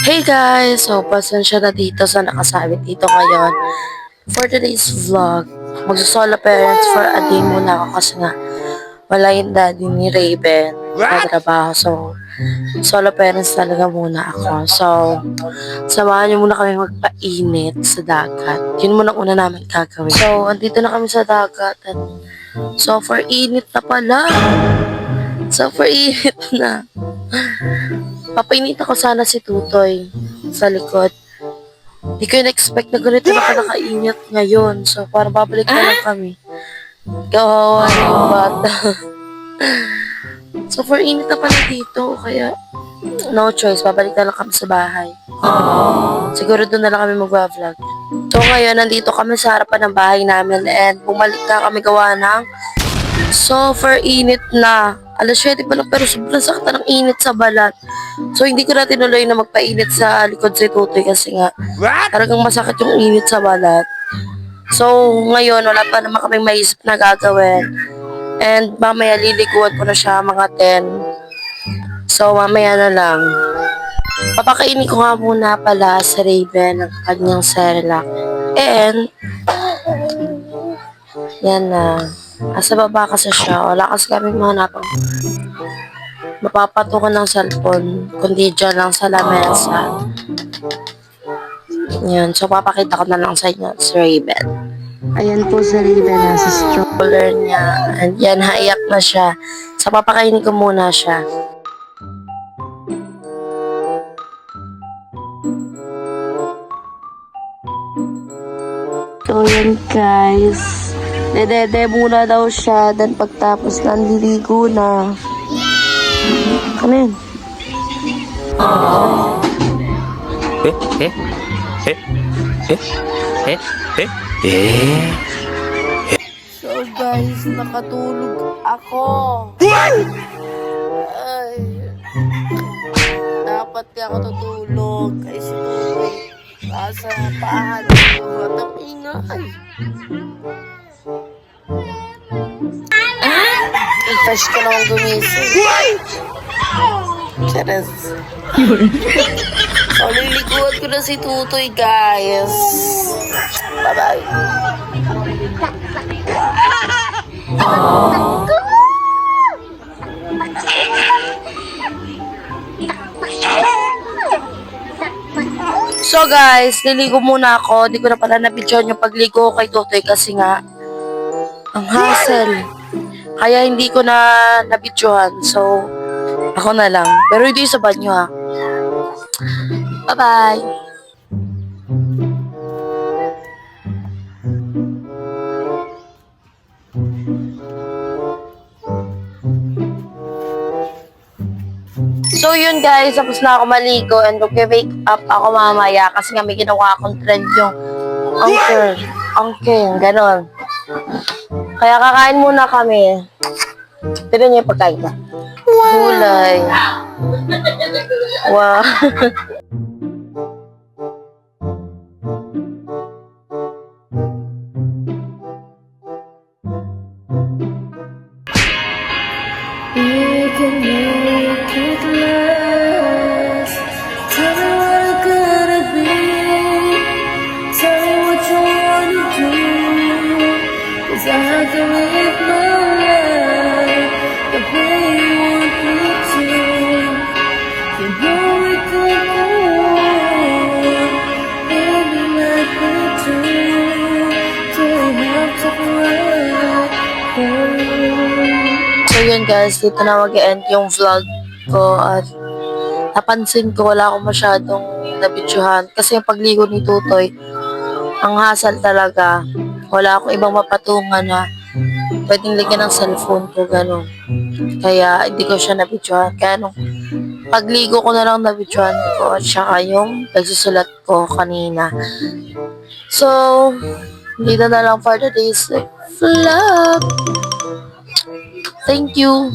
Hey guys! So, pasensya na dito sa nakasabit dito ngayon. For today's vlog, magsusolo parents for a day muna ako kasi nga wala yung daddy ni Raven sa trabaho. So, solo parents talaga muna ako. So, samahan niyo muna kami magpainit sa dagat. Yun muna una namin gagawin. So, andito na kami sa dagat. At so, for init na pala. So, for init na. Papainit ako sana si Tutoy sa likod. Hindi ko na-expect na ganito na nakainit ngayon. So, parang babalik na lang kami. Kawawa yung bata. So, for init na pala dito. Kaya, no choice. Babalik na lang kami sa bahay. Siguro doon na lang kami mag-vlog. So, ngayon, nandito kami sa harapan ng bahay namin. And, bumalik na kami gawa ng super init na. Alas 7 pa lang pero sobrang sakit ng init sa balat. So hindi ko na tinuloy na magpainit sa likod si Tutoy kasi nga talagang masakit yung init sa balat. So ngayon wala pa naman kaming maisip na gagawin. And mamaya liliguan ko na siya mga 10. So mamaya na lang. Papakainin ko nga muna pala sa Raven ang kanyang Cerelac. And yan na. Asa baba kasi siya. Wala kasi kami mahanapang mapapatungan ng cellphone. Kundi dyan lang sa lamesa. Yan. So, papakita ko na lang sa inyo. Si Raven. Ayan po si Raven nasa stroller. Stroller niya. And yan, haiyak na siya. So, papakainin ko muna siya. So, yan guys. Dedede muna daw siya. Then pagtapos nanliligo na. Ano yun? So guys, nakatulog ako. Ay. Dapat di ako tutulog. Ay, si Tutoy. Nasa paahan ko. At ang ingay. Fresh ko naman gumising. Charas. So, liliguan ko na si Tutoy, guys. Bye-bye. So, guys, niligo muna ako. Di ko na pala na-videoan yung pagligo kay Tutoy kasi nga ang hassle. Kaya hindi ko na nabidyohan. So, ako na lang. Pero hindi sa banyo ha. Bye-bye! So yun guys, tapos na ako maligo and mag-wake up ako mamaya kasi nga may ginawa akong trend yung angker, ganon. Kaya kakain muna kami. Tignan niyo yung pagkain ko. Gulay. Wow. You can make it last. Tell me what it's gonna be. Tell me what you wanna do. 'Cause I can live my life the way you want me to. You know we could go on, baby, like we do. Don't have to cry. So yun guys, dito na mag-end yung vlog ko at napansin ko wala akong masyadong nabidyohan kasi yung pagligo ni Tutoy ang hassle talaga. Wala akong ibang mapatungan na pwedeng lagyan ng cellphone ko, gano'n. Kaya hindi ko siya nabidyohan. Kaya nung pagligo ko na lang nabidyohan ko at saka yung nagsusulat ko kanina. So, dito na lang for today's vlog. Thank you.